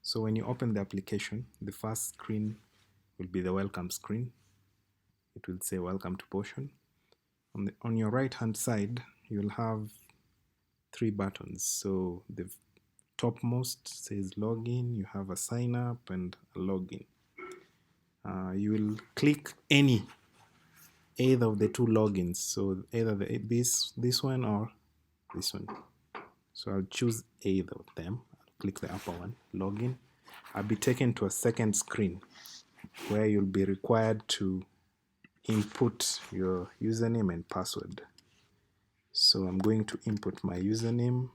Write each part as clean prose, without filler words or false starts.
So when you open the application, the first screen will be the welcome screen. It will say welcome to Potion. On your right hand side, you'll have three buttons. So the topmost says login, you have a sign up and a login. You will click either of the two logins, so either this one or this one. So I'll choose either of them. I'll click the upper one, login. I'll be taken to a second screen where you'll be required to input your username and password. So I'm going to input my username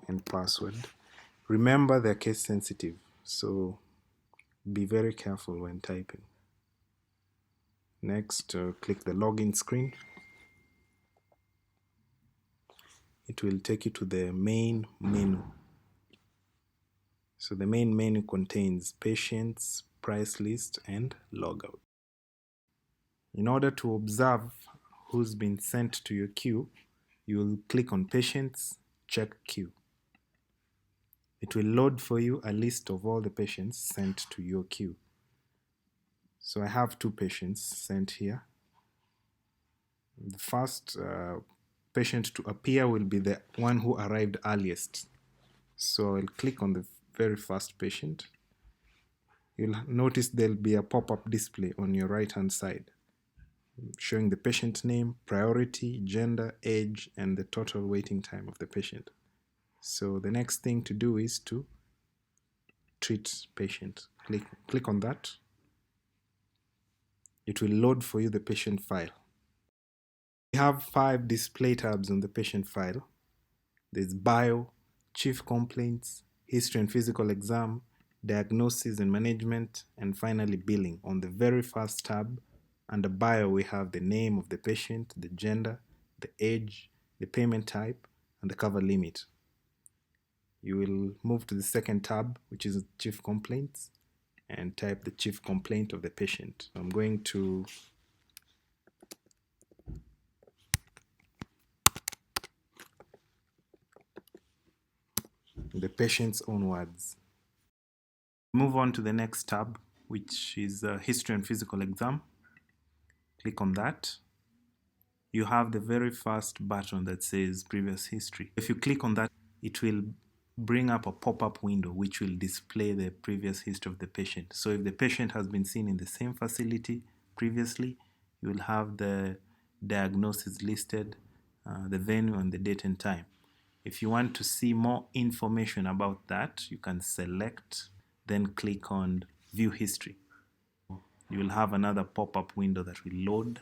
and password. Remember, they're case sensitive, so be very careful when typing. Next, click the login screen. It will take you to the main menu. So the main menu contains patients, price list, and logout. In order to observe who's been sent to your queue, you will click on patients, check queue. It will load for you a list of all the patients sent to your queue. So I have two patients sent here. The first patient to appear will be the one who arrived earliest. So I'll click on the very first patient. You'll notice there'll be a pop-up display on your right hand side showing the patient name, priority, gender, age, and the total waiting time of the patient. So the next thing to do is to treat patient. Click on that. It will load for you the patient file. We have 5 display tabs on the patient file. There's bio, chief complaints, history and physical exam, diagnosis and management, and finally billing. On the very first tab, under bio, we have the name of the patient, the gender, the age, the payment type, and the cover limit. You will move to the second tab, which is chief complaints, and type the chief complaint of the patient. I'm going to the patient's own words. Move on to the next tab, which is history and physical exam. Click on that. You have the very first button that says previous history. If you click on that, it will bring up a pop-up window which will display the previous history of the patient. So if the patient has been seen in the same facility previously, you will have the diagnosis listed, the venue, and the date and time. If you want to see more information about that, you can select, then click on view history. You will have another pop-up window that will load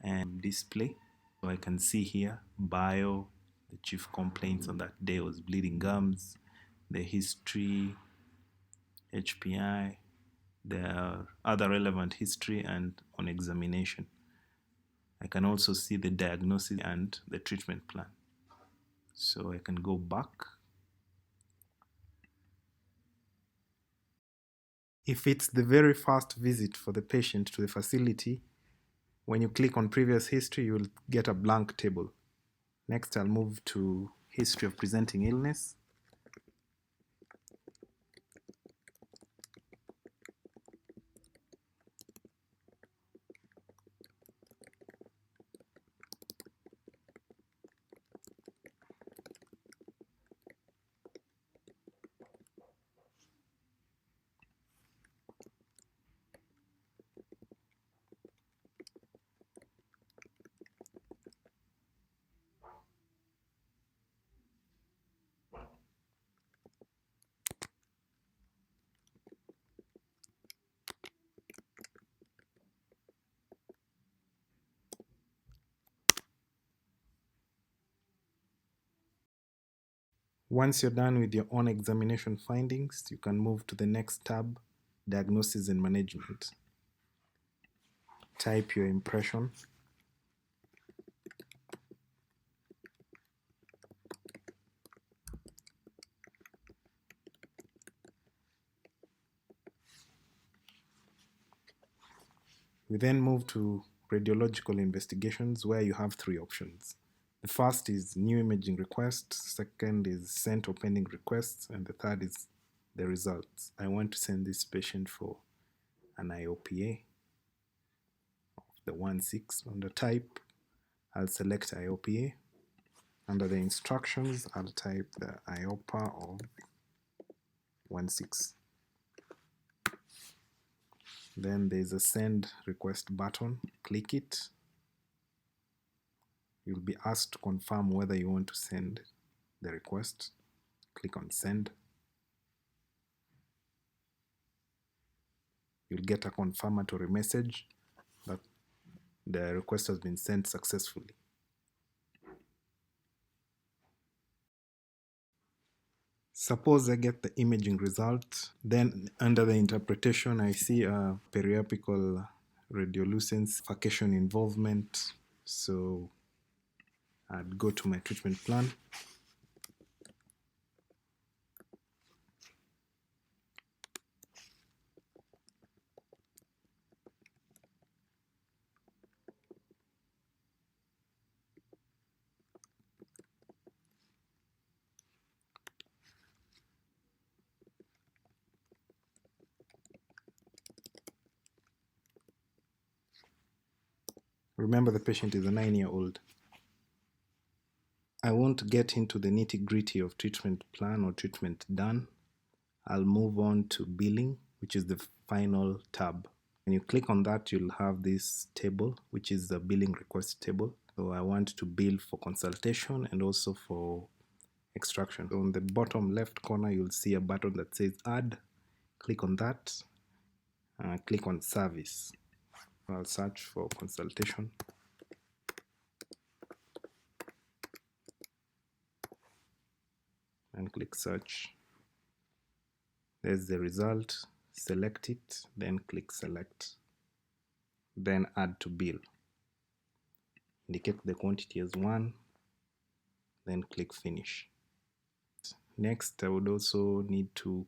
and display. So I can see here bio, the chief complaints on that day was bleeding gums, the history, HPI, the other relevant history, and on examination. I can also see the diagnosis and the treatment plan. So I can go back. If it's the very first visit for the patient to the facility, when you click on previous history, you will get a blank table. Next, I'll move to history of presenting illness. Once you're done with your own examination findings, you can move to the next tab, Diagnosis and Management. Type your impression. We then move to radiological investigations, where you have 3 options. The first is new imaging request, second is sent or pending requests, and the third is the results. I want to send this patient for an IOPA of the 1/6. Under type, I'll select IOPA. Under the instructions, I'll type the IOPA of 1/6. Then there's a send request button. Click it. You'll be asked to confirm whether you want to send the request. Click on send. You'll get a confirmatory message that the request has been sent successfully. Suppose I get the imaging result, then under the interpretation I see a periapical radiolucence vacation involvement, so I'd go to my treatment plan. Remember, the patient is a 9-year-old. I won't get into the nitty-gritty of treatment plan or treatment done. I'll move on to billing, which is the final tab. When you click on that, you'll have this table, which is the billing request table. So I want to bill for consultation and also for extraction. So on the bottom left corner, you'll see a button that says add. Click on that. Click on service. I'll search for consultation. And click search. There's the result. Select it, then click select. Then add to bill. Indicate the quantity as 1, then click finish. Next, I would also need to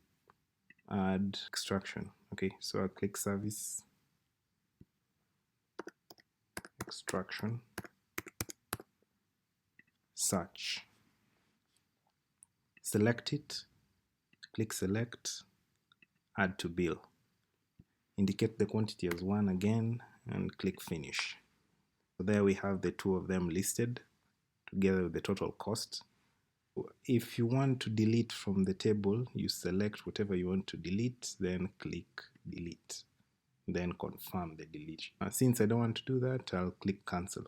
add extraction. Okay, so I'll click service, extraction, search. Select it, click select, add to bill. Indicate the quantity as 1 again and click finish. So there we have the two of them listed together with the total cost. If you want to delete from the table, you select whatever you want to delete, then click delete, then confirm the deletion. Since I don't want to do that, I'll click cancel.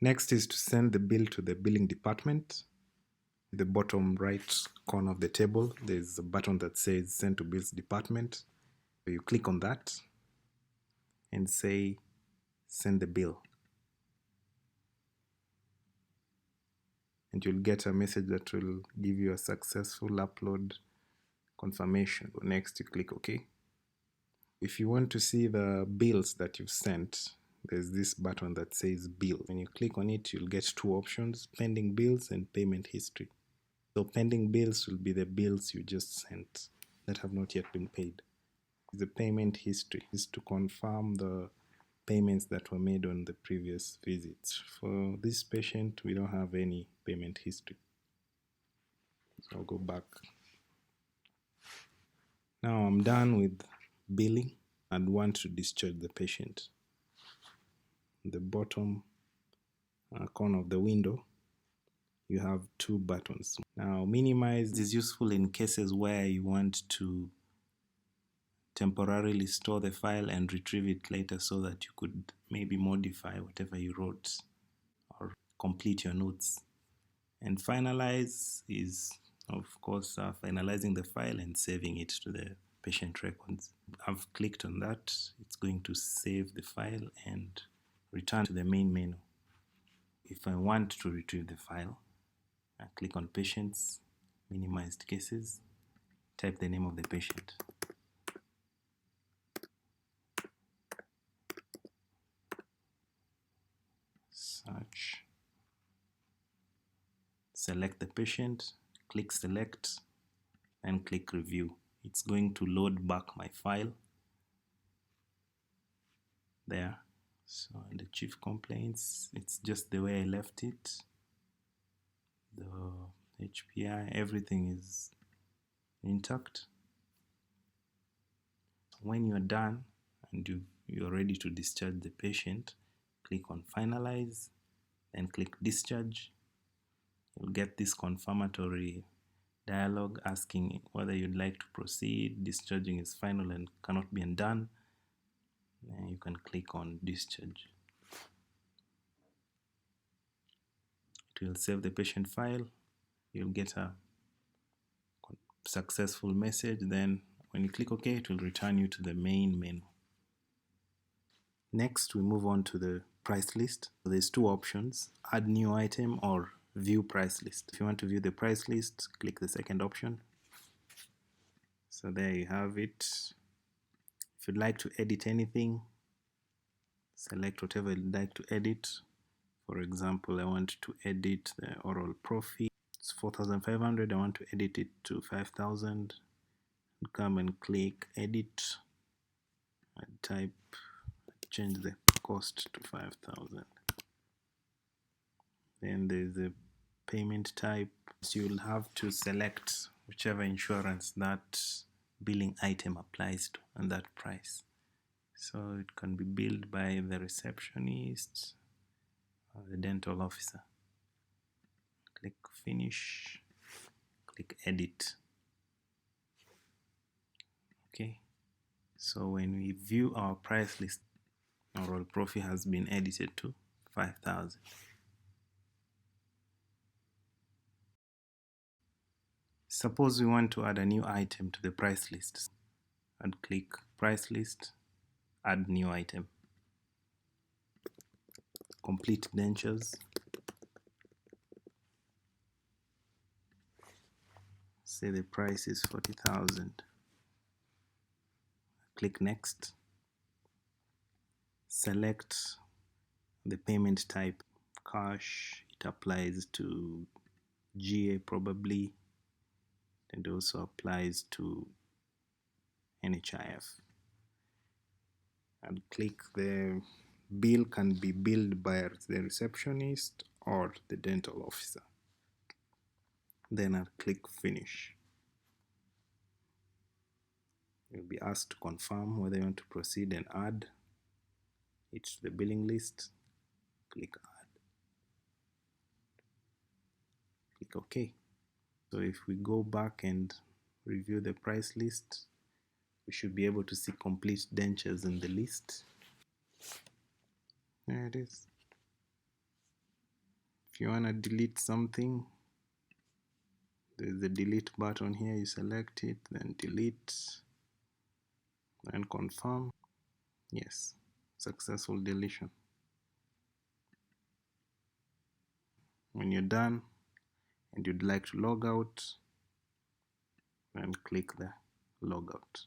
Next is to send the bill to the billing department. In the bottom right corner of the table, there's a button that says send to bills department. So you click on that and say send the bill. And you'll get a message that will give you a successful upload confirmation. Next, you click OK. If you want to see the bills that you've sent, there's this button that says bill. When you click on it, you'll get two options: pending bills and payment history. So pending bills will be the bills you just sent that have not yet been paid. The payment history is to confirm the payments that were made on the previous visits. For this patient, we don't have any payment history. So I'll go back. Now I'm done with billing and want to discharge the patient. In the bottom corner of the window, you have two buttons. Now, minimize is useful in cases where you want to temporarily store the file and retrieve it later so that you could maybe modify whatever you wrote or complete your notes. And finalize is, of course, finalizing the file and saving it to the patient records. I've clicked on that. It's going to save the file and return to the main menu. If I want to retrieve the file, I click on patients, minimized cases, type the name of the patient. Search. Select the patient, click select, and click review. It's going to load back my file. There. So the chief complaints, it's just the way I left it. The HPI, everything is intact. When you're done and you're ready to discharge the patient, click on finalize, then click discharge. You'll get this confirmatory dialog asking whether you'd like to proceed. Discharging is final and cannot be undone. And you can click on discharge. It will save the patient file. You'll get a successful message. Then when you click OK, it will return you to the main menu. Next, we move on to the price list. So there's two options: add new item or view price list. If you want to view the price list, click the second option. So there you have it. If you'd like to edit anything, select whatever you'd like to edit. For example, I want to edit the oral prophy. It's 4,500. I want to edit it to 5,000. Come and click edit. I type, change the cost to 5,000. Then there's a payment type. So you'll have to select whichever insurance that billing item applies to and that price. So it can be billed by the receptionist or the dental officer. Click finish, click edit. Okay, so when we view our price list, our oral prophy has been edited to 5,000. Suppose we want to add a new item to the price list. I'd click price list, add new item. Complete dentures. Say the price is 40,000. Click next. Select the payment type, cash. It applies to GA probably, and also applies to NHIF. And click the bill can be billed by the receptionist or the dental officer. Then I'll click finish. You'll be asked to confirm whether you want to proceed and add it to the billing list. Click add. Click OK. So if we go back and review the price list, we should be able to see complete dentures in the list. There it is. If you want to delete something, there's the delete button here. You select it, then delete, then confirm. Yes, successful deletion. When you're done and you'd like to log out, then click the log out.